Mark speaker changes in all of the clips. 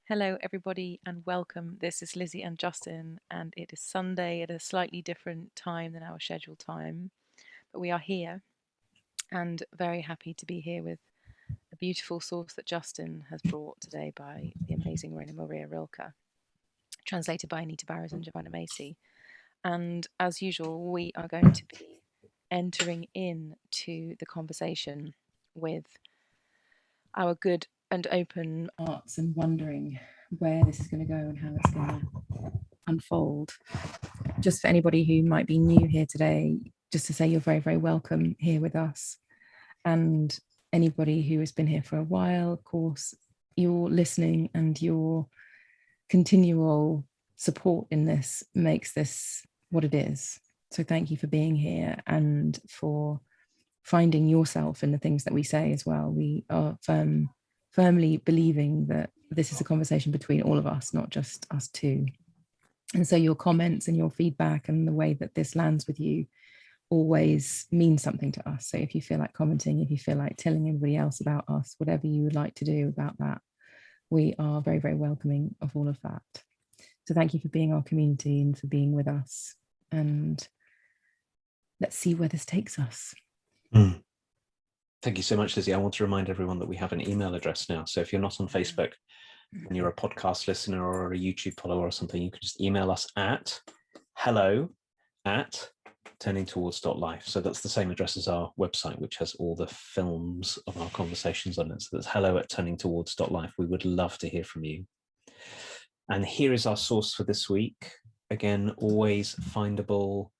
Speaker 1: Hello, everybody, and welcome. This is Lizzie and Justin, and it is Sunday at a slightly different time than our scheduled time. But we are here and very happy to be here with a beautiful source that Justin has brought today by the amazing Raina Maria Rilke, translated by Anita Barrows and Giovanna Macy. And as usual, we are going to be entering into the conversation with our good and open hearts and wondering where this is going to go and how it's going to unfold. Just for anybody who might be new here today, just to say you're very, very welcome here with us. And anybody who has been here for a while, of course, your listening and your continual support in this makes this what it is. So thank you for being here and for finding yourself in the things that we say as well. We are firmly believing that this is a conversation between all of us, not just us two. And so your comments and your feedback and the way that this lands with you always means something to us. So if you feel like commenting, if you feel like telling everybody else about us, whatever you would like to do about that, we are very, very welcoming of all of that. So thank you for being our community and for being with us. And let's see where this takes us.
Speaker 2: Thank you so much, Lizzie. I want to remind everyone that we have an email address now. So if you're not on Facebook and you're a podcast listener or a YouTube follower or something, you can just email us at hello@turningtowards.life. So that's the same address as our website, which has all the films of our conversations on it. So that's hello@turningtowards.life. We would love to hear from you. And here is our source for this week. Again, always findable.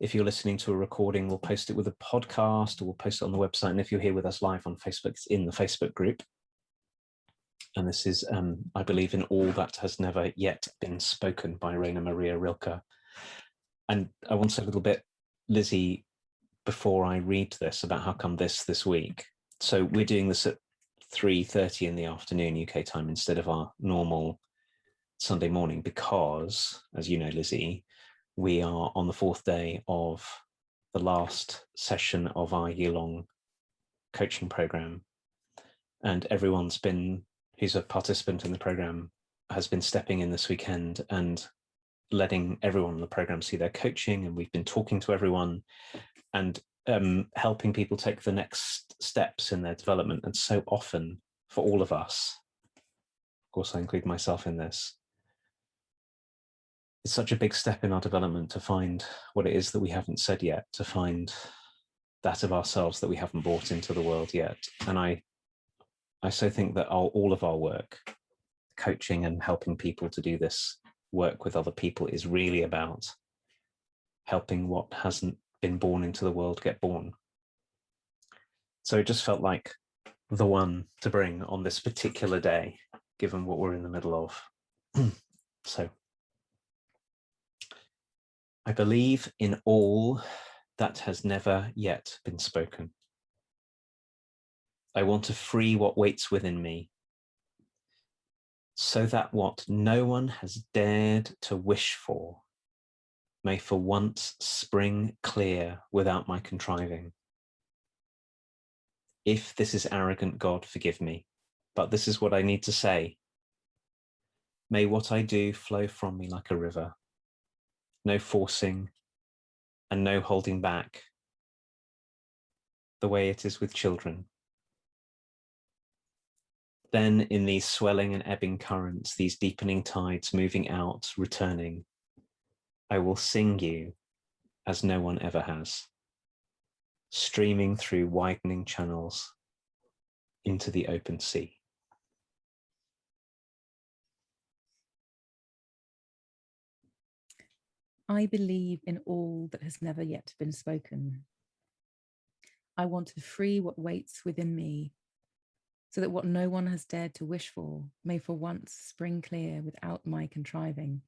Speaker 2: If you're listening to a recording, we'll post it with a podcast or we'll post it on the website. And if you're here with us live on Facebook, it's in the Facebook group. And this is, I believe, in all that has never yet been spoken by Raina Maria Rilke. And I want to say a little bit, Lizzie, before I read this, about how come this week. So we're doing this at 3:30 in the afternoon UK time instead of our normal Sunday morning because, as you know, Lizzie, we are on the fourth day of the last session of our year-long coaching program. And everyone's been, who's a participant in the program, has been stepping in this weekend and letting everyone on the program see their coaching. And we've been talking to everyone and helping people take the next steps in their development. And so often for all of us, of course, I include myself in this, it's such a big step in our development to find what it is that we haven't said yet, to find that of ourselves that we haven't brought into the world yet. And I so think that all of our work, coaching and helping people to do this work with other people, is really about helping what hasn't been born into the world get born. So it just felt like the one to bring on this particular day, given what we're in the middle of. So I believe in all that has never yet been spoken. I want to free what waits within me, so that what no one has dared to wish for may for once spring clear without my contriving. If this is arrogant, God, forgive me, but this is what I need to say. May what I do flow from me like a river, no forcing and no holding back, the way it is with children. Then in these swelling and ebbing currents, these deepening tides moving out, returning, I will sing you as no one ever has, streaming through widening channels into the open sea.
Speaker 1: I believe in all that has never yet been spoken. I want to free what waits within me, so that what no one has dared to wish for may for once spring clear without my contriving.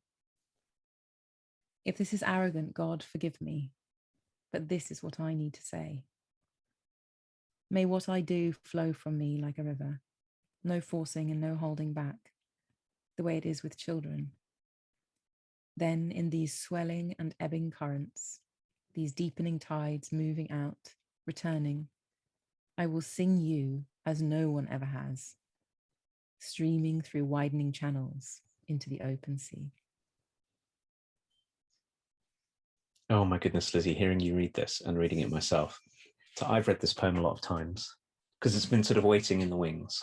Speaker 1: If this is arrogant, God, forgive me, but this is what I need to say. May what I do flow from me like a river, no forcing and no holding back, the way it is with children. Then in these swelling and ebbing currents, these deepening tides moving out, returning, I will sing you as no one ever has,
Speaker 3: streaming through widening channels into the open sea.
Speaker 2: Oh my goodness, Lizzie, hearing you read this and reading it myself. So I've read this poem a lot of times because it's been sort of waiting in the wings.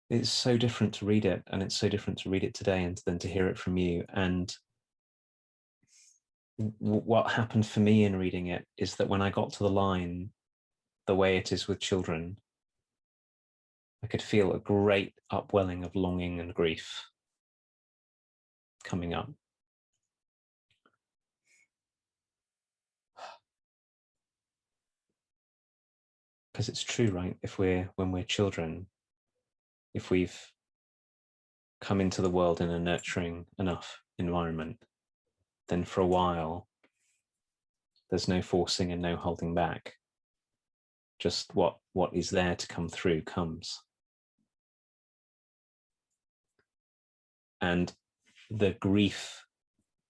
Speaker 2: It's so different to read it, and it's so different to read it today and then to hear it from you. And what happened for me in reading it is that when I got to the line, the way it is with children, I could feel a great upwelling of longing and grief coming up. Because it's true, right? When we're children, if we've come into the world in a nurturing enough environment, then for a while, there's no forcing and no holding back. Just what is there to come through comes. And the grief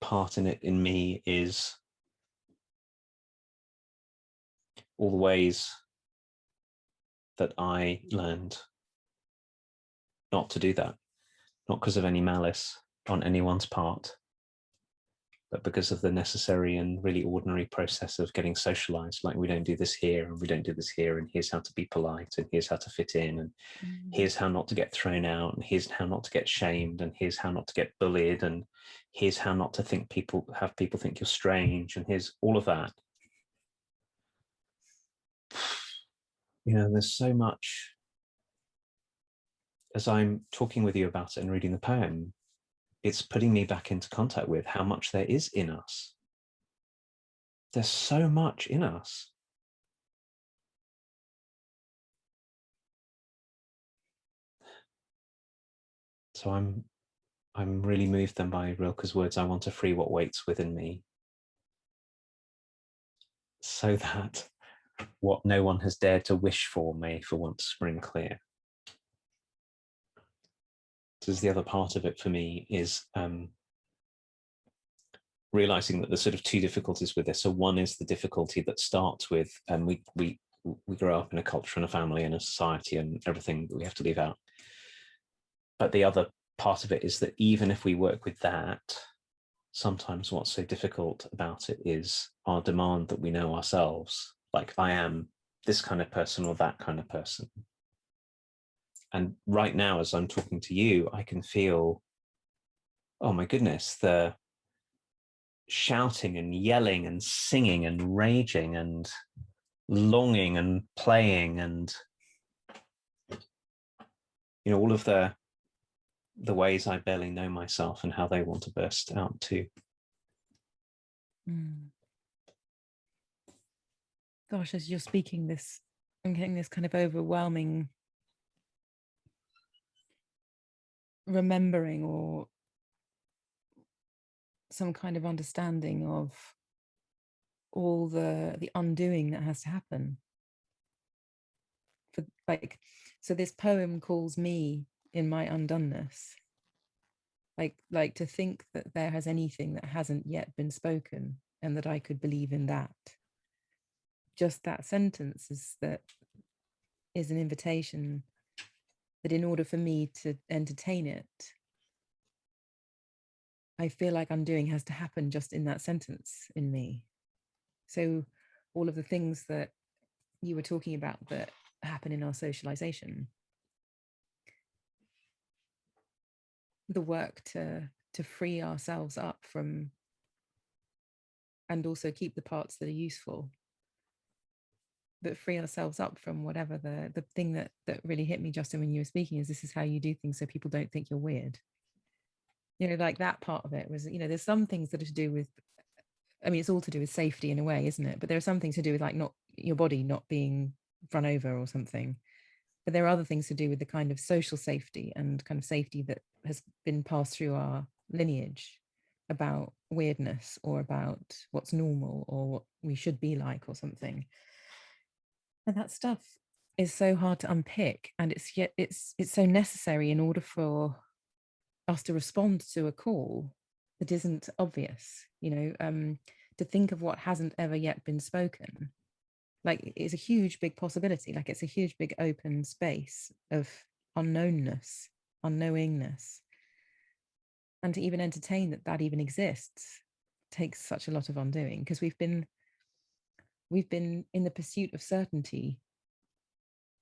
Speaker 2: part in it in me is all the ways that I learned not to do that, not because of any malice on anyone's part, but because of the necessary and really ordinary process of getting socialized. Like, we don't do this here and we don't do this here, and here's how to be polite, and here's how to fit in, and here's how not to get thrown out, and here's how not to get shamed, and here's how not to get bullied, and here's how not to have people think you're strange, and here's all of that. You know, there's so much, as I'm talking with you about it and reading the poem, it's putting me back into contact with how much there is in us. There's so much in us. So I'm really moved then by Rilke's words. I want to free what waits within me, so that what no one has dared to wish for may for once spring clear. So the other part of it for me is realizing that there's sort of two difficulties with this. So one is the difficulty that starts with we grow up in a culture and a family and a society and everything that we have to leave out. But the other part of it is that even if we work with that, sometimes what's so difficult about it is our demand that we know ourselves, like I am this kind of person or that kind of person. And right now, as I'm talking to you, I can feel, oh my goodness, the shouting and yelling and singing and raging and longing and playing and, you know, all of the ways I barely know myself and how they want to burst out too.
Speaker 3: Gosh, as you're speaking this, I'm getting this kind of overwhelming remembering or some kind of understanding of all the undoing that has to happen. For like, so this poem calls me in my undoneness. Like to think that there has anything that hasn't yet been spoken and that I could believe in that. Just that sentence is an invitation that in order for me to entertain it, I feel like undoing has to happen just in that sentence in me. So all of the things that you were talking about that happen in our socialization, the work to free ourselves up from, and also keep the parts that are useful, but free ourselves up from whatever the thing that really hit me, Justin, when you were speaking, is this is how you do things so people don't think you're weird. You know, like that part of it was, you know, there's some things that are to do with, I mean, it's all to do with safety in a way, isn't it? But there are some things to do with like not your body not being run over or something. But there are other things to do with the kind of social safety and kind of safety that has been passed through our lineage about weirdness or about what's normal or what we should be like or something. And that stuff is so hard to unpick, and it's so necessary in order for us to respond to a call that isn't obvious, you know, to think of what hasn't ever yet been spoken. Like, it's a huge big possibility, like it's a huge big open space of unknownness, unknowingness. And to even entertain that that even exists takes such a lot of undoing, because we've been in the pursuit of certainty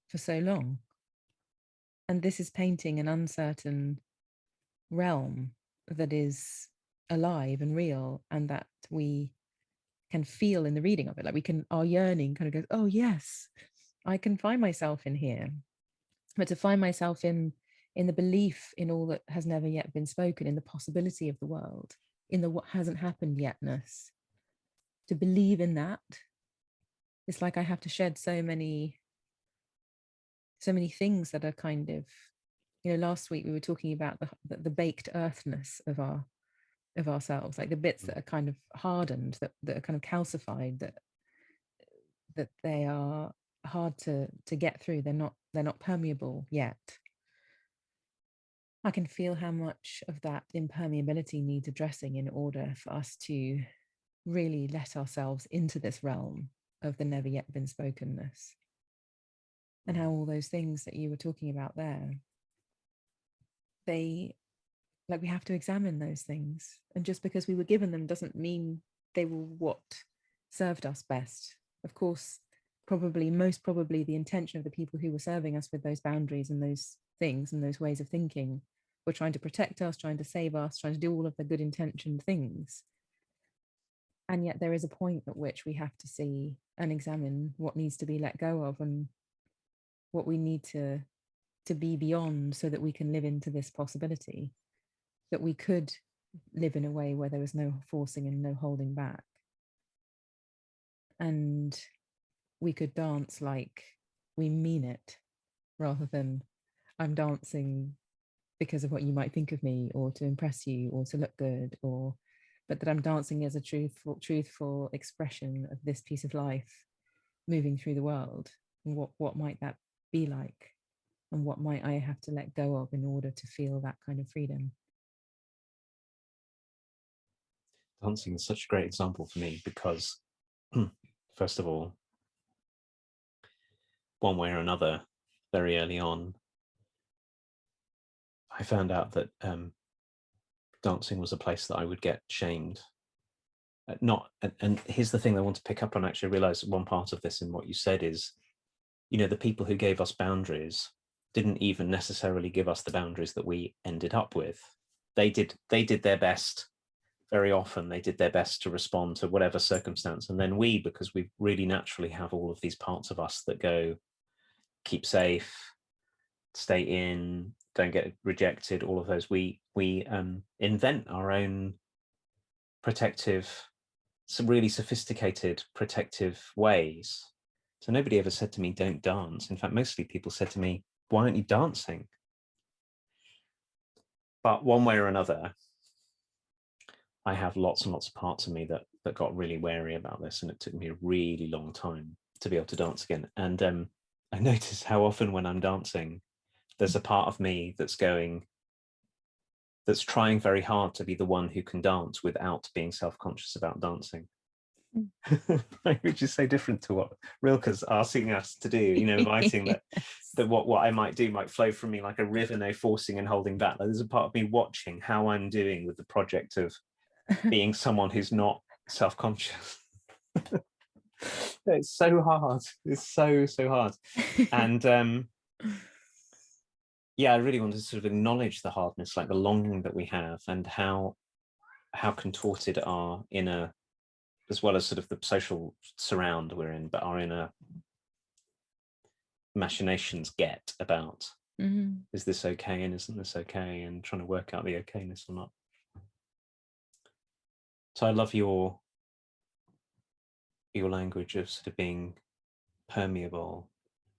Speaker 3: for so long. And this is painting an uncertain realm that is alive and real, and that we can feel in the reading of it. Like we can, our yearning kind of goes, oh yes, I can find myself in here. But to find myself in the belief in all that has never yet been spoken, in the possibility of the world, in the what hasn't happened yetness, to believe in that, it's like I have to shed so many things that are kind of, last week we were talking about the baked earthness of ourselves, like the bits that are kind of hardened, that are kind of calcified, that they are hard to get through. They're not permeable yet. I can feel how much of that impermeability needs addressing in order for us to really let ourselves into this realm of the never yet been spokenness. And how all those things that you were talking about there, we have to examine those things. And just because we were given them doesn't mean they were what served us best. Of course, most probably the intention of the people who were serving us with those boundaries and those things and those ways of thinking were trying to protect us, trying to save us, trying to do all of the good intentioned things. And yet there is a point at which we have to see and examine what needs to be let go of, and what we need to be beyond, so that we can live into this possibility that we could live in a way where there was no forcing and no holding back. And we could dance like we mean it, rather than I'm dancing because of what you might think of me, or to impress you, or to look good, but that I'm dancing as a truthful expression of this piece of life moving through the world. And what might that be like? And what might I have to let go of in order to feel that kind of freedom?
Speaker 2: Dancing is such a great example for me because, first of all, one way or another, very early on, I found out that dancing was a place that I would get shamed. And here's the thing I want to pick up on. Actually, I realized one part of this in what you said is, the people who gave us boundaries didn't even necessarily give us the boundaries that we ended up with. They did their best. Very often they did their best to respond to whatever circumstance. And then we, because we really naturally have all of these parts of us that go, keep safe, stay in, don't get rejected, all of those, we invent our own protective, some really sophisticated protective ways. So nobody ever said to me, don't dance. In fact, mostly people said to me, why aren't you dancing? But one way or another, I have lots and lots of parts of me that got really wary about this, and it took me a really long time to be able to dance again. And I notice how often when I'm dancing, there's a part of me that's trying very hard to be the one who can dance without being self-conscious about dancing. Which is so different to what Rilke's asking us to do, inviting that what I might do might flow from me like a river, no forcing and holding back. There's a part of me watching how I'm doing with the project of being someone who's not self-conscious. It's so hard. It's so hard. And I really want to sort of acknowledge the hardness, like the longing that we have, and how contorted our inner, as well as sort of the social surround we're in, but our inner machinations get about, is this okay and isn't this okay, and trying to work out the okayness or not. So I love your language of sort of being permeable.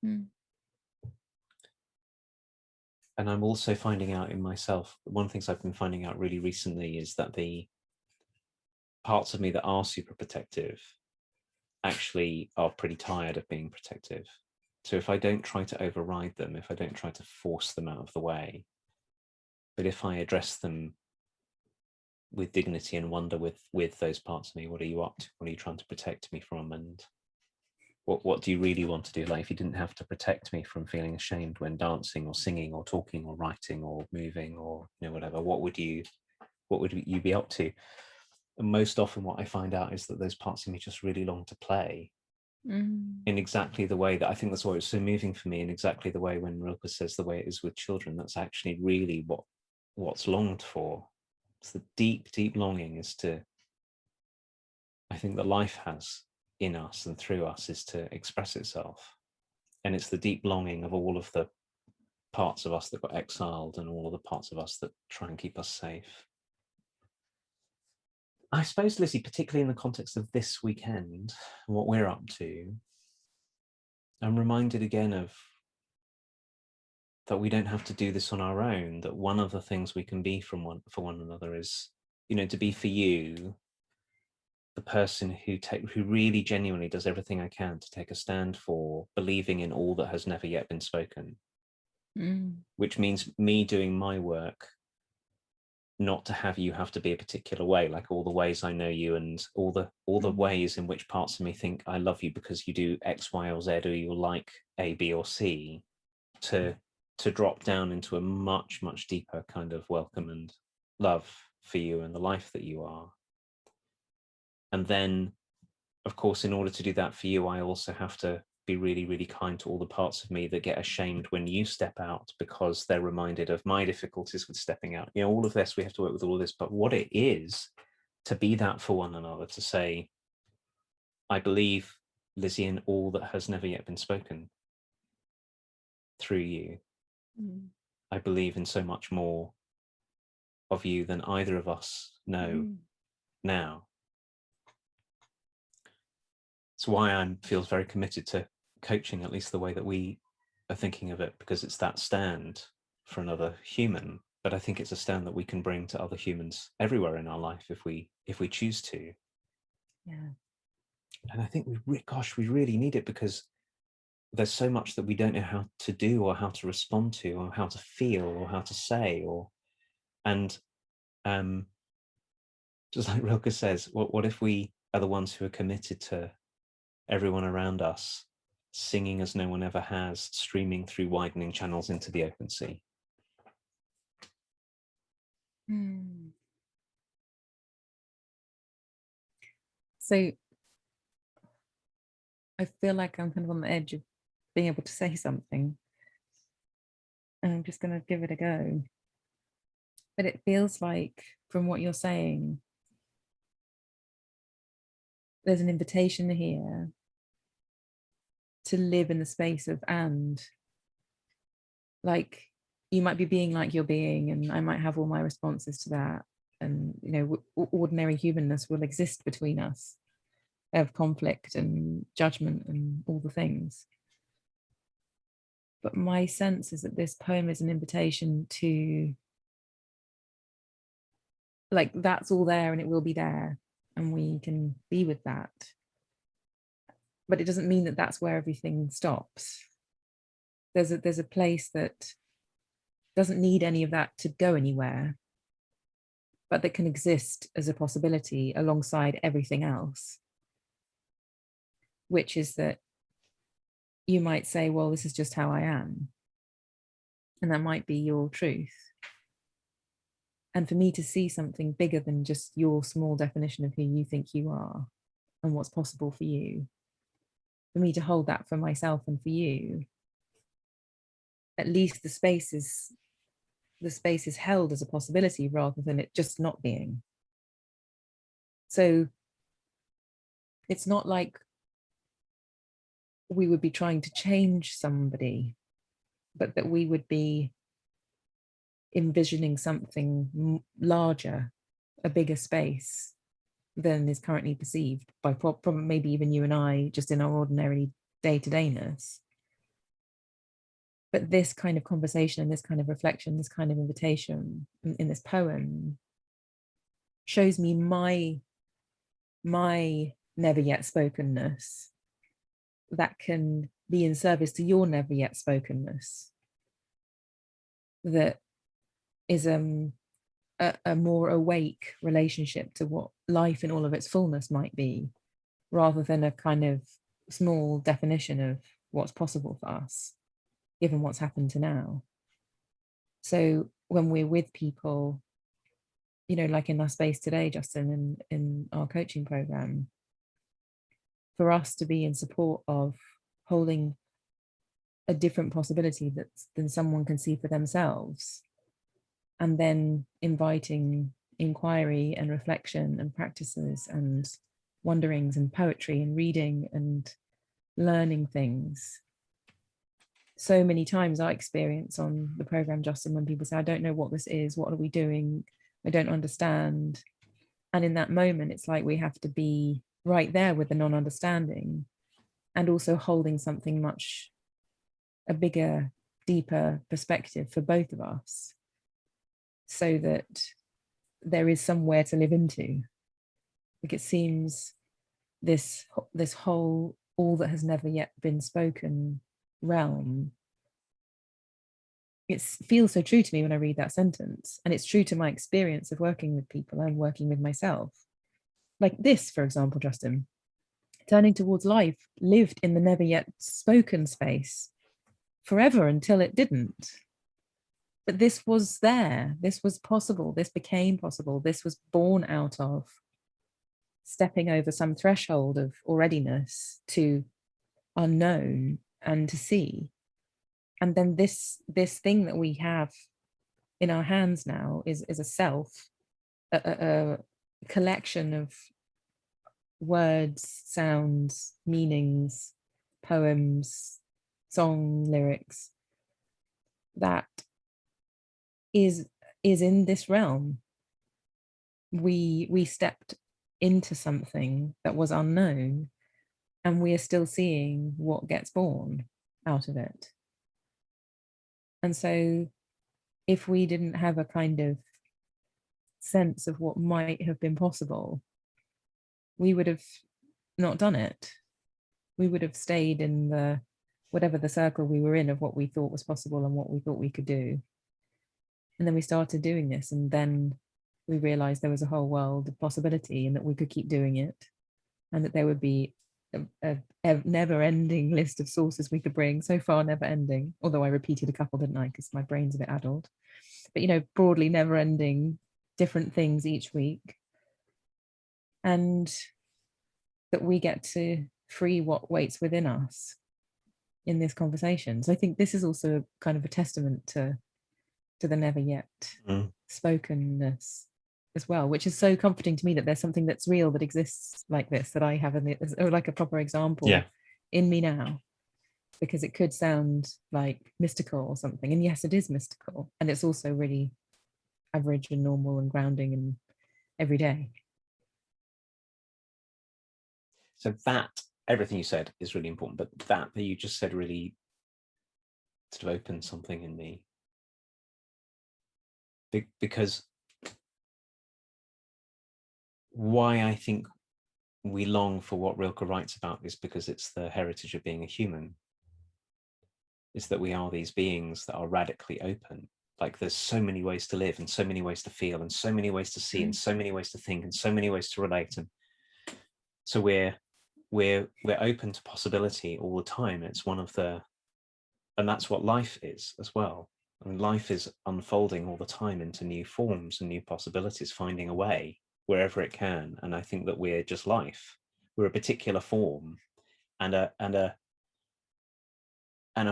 Speaker 2: And I'm also finding out in myself, one of the things I've been finding out really recently is that the parts of me that are super protective actually are pretty tired of being protective. So if I don't try to override them, if I don't try to force them out of the way, but if I address them with dignity and wonder with those parts of me, what are you up to? What are you trying to protect me from? And what do you really want to do? Like, if you didn't have to protect me from feeling ashamed when dancing or singing or talking or writing or moving or, you know, whatever, what would you be up to? And most often what I find out is that those parts of me just really long to play in exactly the way that, I think that's why it's so moving for me, in exactly the way when Rilke says the way it is with children, that's actually really what's longed for. It's the deep, deep longing is to, I think that life has in us and through us is to express itself. And it's the deep longing of all of the parts of us that got exiled and all of the parts of us that try and keep us safe. I suppose, Lizzie, particularly in the context of this weekend and what we're up to, I'm reminded again of that we don't have to do this on our own, that one of the things we can be for one another is, you know, to be for you the person who really genuinely does everything I can to take a stand for believing in all that has never yet been spoken, which means me doing my work, not to have you have to be a particular way, like all the ways I know you and all the ways in which parts of me think I love you because you do X, Y, or Z, or you like A, B, or C, to drop down into a much, much deeper kind of welcome and love for you and the life that you are. And then, of course, in order to do that for you, I also have to be really, really kind to all the parts of me that get ashamed when you step out because they're reminded of my difficulties with stepping out. You know, all of this, we have to work with all of this, but what it is to be that for one another, to say, I believe, Lizzie, in all that has never yet been spoken through you. I believe in so much more of you than either of us know now. It's why I feel very committed to coaching, at least the way that we are thinking of it, because it's that stand for another human. But I think it's a stand that we can bring to other humans everywhere in our life if we choose to.
Speaker 3: Yeah.
Speaker 2: And I think we really need it, because there's so much that we don't know how to do or how to respond to or how to feel or how to say, just like Rilke says, what if we are the ones who are committed to everyone around us singing as no one ever has, streaming through widening channels into the open sea?
Speaker 3: So I feel like I'm kind of on the edge of being able to say something, and I'm just going to give it a go. But it feels like, from what you're saying, there's an invitation here to live in the space of and. Like, you might be being like you're being, and I might have all my responses to that. And, you know, ordinary humanness will exist between us, of conflict and judgment and all the things. But my sense is that this poem is an invitation to, like, that's all there and it will be there, and we can be with that. But it doesn't mean that that's where everything stops. There's a place that doesn't need any of that to go anywhere, but that can exist as a possibility alongside everything else, which is that you might say, well, this is just how I am. And that might be your truth. And for me to see something bigger than just your small definition of who you think you are and what's possible for you, for me to hold that for myself and for you, at least the space is held as a possibility rather than it just not being. So it's not like we would be trying to change somebody, but that we would be envisioning something larger, a bigger space than is currently perceived by maybe even you and I, just in our ordinary day-to-dayness. But this kind of conversation and this kind of reflection, this kind of invitation in this poem shows me my never yet spokenness that can be in service to your never yet spokenness, that is a more awake relationship to what life in all of its fullness might be, rather than a kind of small definition of what's possible for us, given what's happened to now. So when we're with people, you know, like in our space today, Justin, and in our coaching program, for us to be in support of holding a different possibility than someone can see for themselves, and then inviting inquiry and reflection and practices and wonderings and poetry and reading and learning things. So many times I experience on the program, Justin, when people say, I don't know what this is, what are we doing? I don't understand. And in that moment, it's like we have to be right there with the non-understanding, and also holding something much, a bigger, deeper perspective for both of us, so that there is somewhere to live into. Like, it seems this whole all that has never yet been spoken realm, it feels so true to me when I read that sentence, and it's true to my experience of working with people and working with myself. Like this, for example, Justin, turning towards life lived in the never yet spoken space forever until it didn't. But this was there, this was possible, this became possible, this was born out of stepping over some threshold of alreadiness to unknown and to see. And then this thing that we have in our hands now is a self, a collection of words, sounds, meanings, poems, song lyrics that is in this realm. We stepped into something that was unknown, and we are still seeing what gets born out of it. And so if we didn't have a kind of sense of what might have been possible, we would have not done it. We would have stayed in the whatever the circle we were in of what we thought was possible and what we thought we could do. And then we started doing this, and then we realized there was a whole world of possibility, and that we could keep doing it, and that there would be a never-ending list of sources we could bring. So far, never ending, although I repeated a couple, didn't I, because my brain's a bit addled. But, you know, broadly never-ending different things each week, and that we get to free what waits within us in this conversation. So I think this is also kind of a testament to the never yet spokenness as well, which is so comforting to me, that there's something that's real that exists like this, that I have or like a proper example in me now, because it could sound like mystical or something, and yes, it is mystical, and it's also really average and normal and grounding and everyday.
Speaker 2: So that, everything you said is really important, but that you just said really sort of opened something in me, because why I think we long for what Rilke writes about is because it's the heritage of being a human, is that we are these beings that are radically open. Like, there's so many ways to live, and so many ways to feel, and so many ways to see, and so many ways to think, and so many ways to relate. And so we're open to possibility all the time. It's one of the, and that's what life is as well. I mean, life is unfolding all the time into new forms and new possibilities, finding a way wherever it can. And I think that we're just life. We're a particular form, and a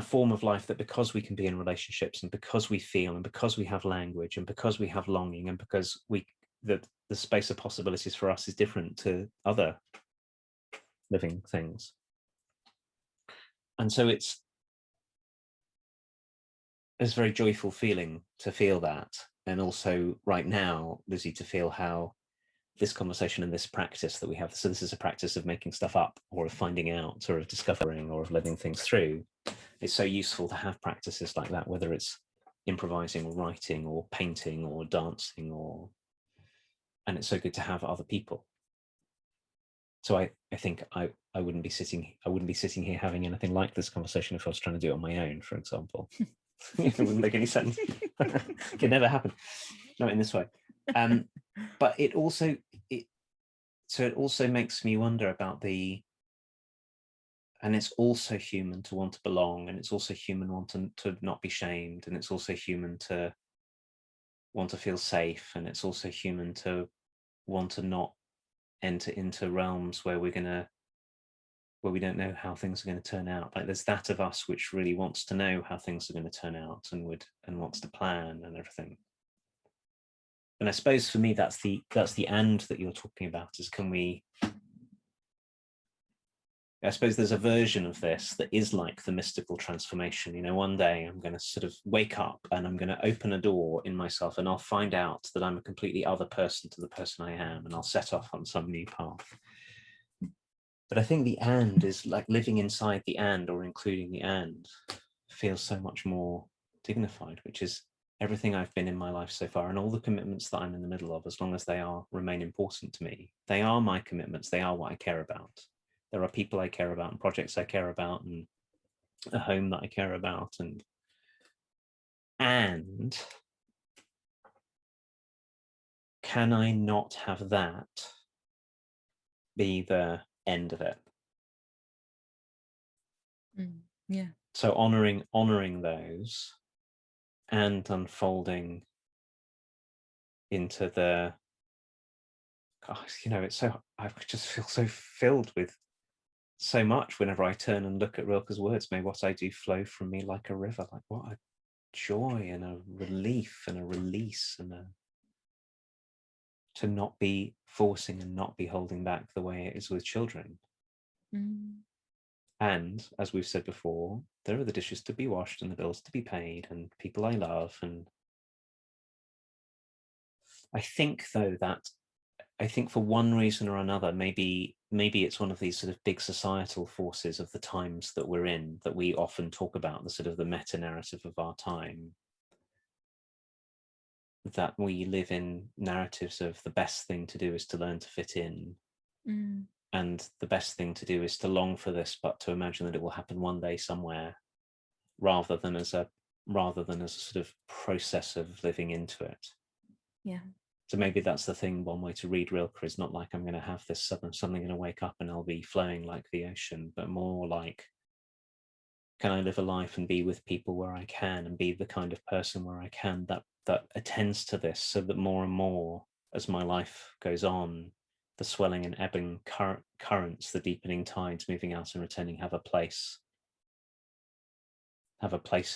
Speaker 2: form of life that, because we can be in relationships, and because we feel, and because we have language, and because we have longing, and because the space of possibilities for us is different to other living things. And so it's a very joyful feeling to feel that. And also right now, Lizzie, to feel how this conversation and this practice that we have, so this is a practice of making stuff up, or of finding out, or of discovering, or of living things through. It's so useful to have practices like that, whether it's improvising or writing or painting or dancing, and it's so good to have other people. So I think I wouldn't be sitting here having anything like this conversation if I was trying to do it on my own, for example. It wouldn't make any sense. It could never happen, not in this way. But it also makes me wonder about the And it's also human to want to belong, and it's also human to not be shamed, and it's also human to want to feel safe, and it's also human to want to not enter into realms where we don't know how things are going to turn out. Like, there's that of us which really wants to know how things are going to turn out, and wants to plan and everything. And I suppose for me, that's the and that you're talking about, is I suppose there's a version of this that is like the mystical transformation. You know, one day I'm going to sort of wake up and I'm going to open a door in myself, and I'll find out that I'm a completely other person to the person I am, and I'll set off on some new path. But I think the and is like living inside the and, or including the and, feels so much more dignified, which is everything I've been in my life so far, and all the commitments that I'm in the middle of, as long as they remain important to me. They are my commitments. They are what I care about. There are people I care about, and projects I care about, and a home that I care about, and can I not have that be the end of it?
Speaker 3: Yeah.
Speaker 2: So honoring those and unfolding into the, gosh, you know, it's so, I just feel so filled with so much whenever I turn and look at Rilke's words. May what I do flow from me like a river. Like, what a joy and a relief and a release, and to not be forcing and not be holding back the way it is with children. And as we've said before, there are the dishes to be washed and the bills to be paid and people I love. And I think, though, that for one reason or another, maybe it's one of these sort of big societal forces of the times that we're in, that we often talk about, the sort of the meta narrative of our time, that we live in narratives of the best thing to do is to learn to fit in. And the best thing to do is to long for this, but to imagine that it will happen one day somewhere, rather than as a sort of process of living into it.
Speaker 3: Yeah.
Speaker 2: So maybe that's the thing. One way to read Rilke is not like I'm going to have this something going to wake up and I'll be flowing like the ocean, but more like, can I live a life and be with people where I can, and be the kind of person where I can that attends to this, so that more and more as my life goes on, the swelling and ebbing currents, the deepening tides moving out and returning, have a place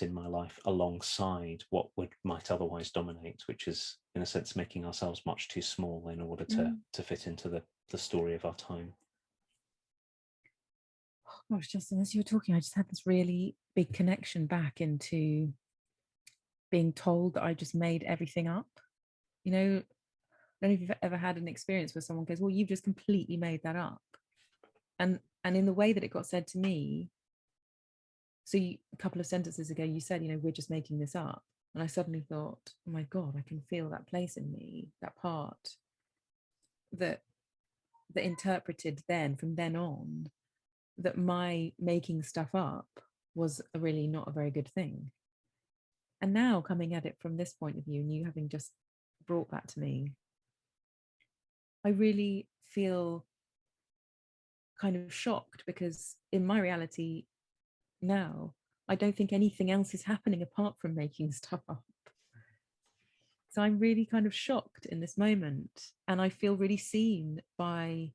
Speaker 2: in my life alongside what might otherwise dominate, which is, in a sense, making ourselves much too small in order to fit into the story of our time.
Speaker 3: Oh gosh, Justin, as you were talking, I just had this really big connection back into being told that I just made everything up. You know, I don't know if you've ever had an experience where someone goes, well, you've just completely made that up. And in the way that it got said to me, so a couple of sentences ago, you said, you know, we're just making this up. And I suddenly thought, oh my God, I can feel that place in me, that part that interpreted then, from then on, that my making stuff up was really not a very good thing. And now, coming at it from this point of view, and you having just brought that to me, I really feel kind of shocked, because in my reality now, I don't think anything else is happening apart from making stuff up. So I'm really kind of shocked in this moment, and I feel really seen by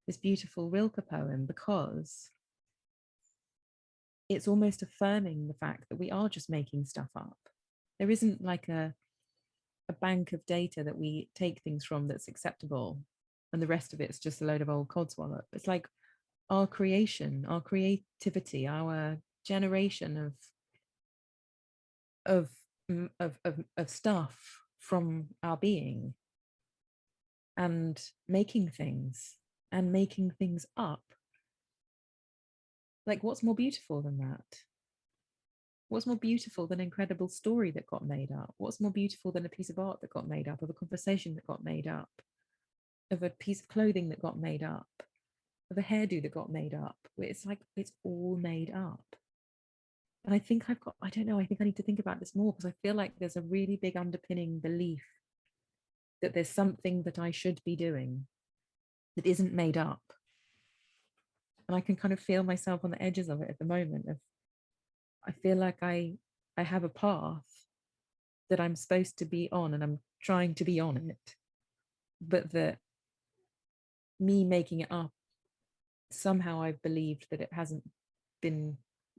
Speaker 3: this beautiful Rilke poem, because it's almost affirming the fact that we are just making stuff up. There isn't like a bank of data that we take things from that's acceptable, and the rest of it's just a load of old codswallop. It's like our creation, our creativity, our generation of stuff from our being, and making things up. Like, what's more beautiful than that? What's more beautiful than an incredible story that got made up? What's more beautiful than a piece of art that got made up, of a conversation that got made up, of a piece of clothing that got made up, of a hairdo that got made up? It's like, it's all made up. And I think I don't know, I think I need to think about this more, because I feel like there's a really big underpinning belief that there's something that I should be doing that isn't made up. And I can kind of feel myself on the edges of it at the moment. Of I feel like I have a path that I'm supposed to be on, and I'm trying to be on it, but that me making it up, somehow I've believed that it hasn't been,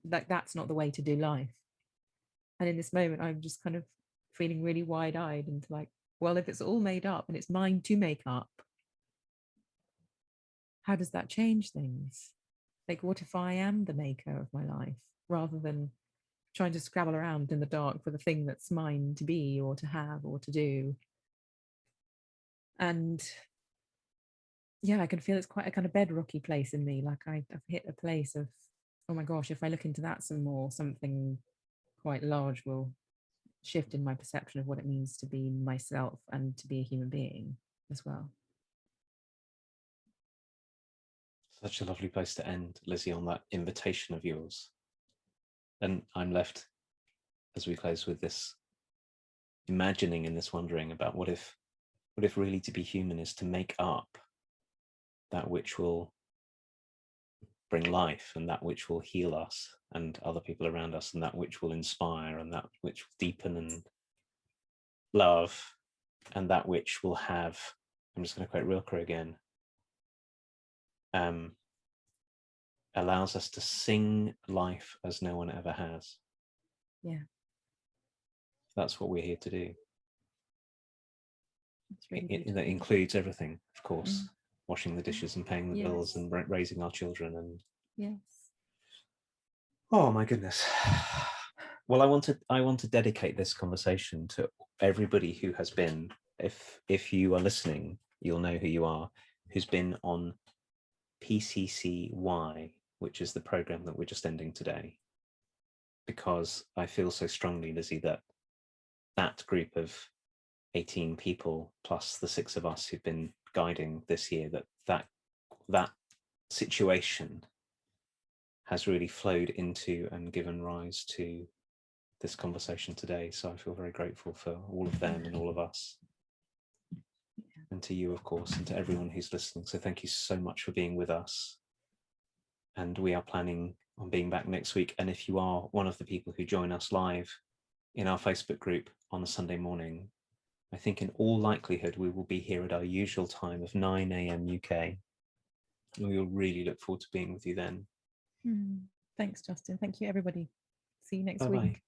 Speaker 3: like, that's not the way to do life. And in this moment, I'm just kind of feeling really wide-eyed and like, well, if it's all made up and it's mine to make up, how does that change things? Like, what if I am the maker of my life rather than trying to scrabble around in the dark for the thing that's mine to be or to have or to do? And yeah, I can feel it's quite a kind of bedrocky place in me. Like I've hit a place of, oh my gosh, if I look into that some more, something quite large will shift in my perception of what it means to be myself and to be a human being as well.
Speaker 2: Such a lovely place to end, Lizzie, on that invitation of yours. And I'm left, as we close, with this imagining and this wondering about what if really to be human is to make up that which will bring life, and that which will heal us and other people around us, and that which will inspire, and that which will deepen and love, and that which will have, I'm just going to quote Rilke again, allows us to sing life as no one ever has.
Speaker 3: Yeah.
Speaker 2: That's what we're here to do.
Speaker 3: Really
Speaker 2: that includes everything, of course,
Speaker 3: Mm.
Speaker 2: washing the dishes and paying the
Speaker 3: Yes.
Speaker 2: bills and raising our children. And
Speaker 3: yes.
Speaker 2: Oh my goodness. Well, I want to dedicate this conversation to everybody who has been, if you are listening, you'll know who you are, who's been on PCCY, which is the program that we're just ending today. Because I feel so strongly, Lizzie, that group of 18 people plus the 6 of us who've been guiding this year, that situation has really flowed into and given rise to this conversation today. So I feel very grateful for all of them and all of us. And to you, of course, and to everyone who's listening. So thank you so much for being with us. And we are planning on being back next week. And if you are one of the people who join us live in our Facebook group on a Sunday morning, I think in all likelihood, we will be here at our usual time of 9 a.m. UK. And we will really look forward to being with you then.
Speaker 3: Thanks, Justin. Thank you, everybody. See you next
Speaker 2: Bye-bye.
Speaker 3: week.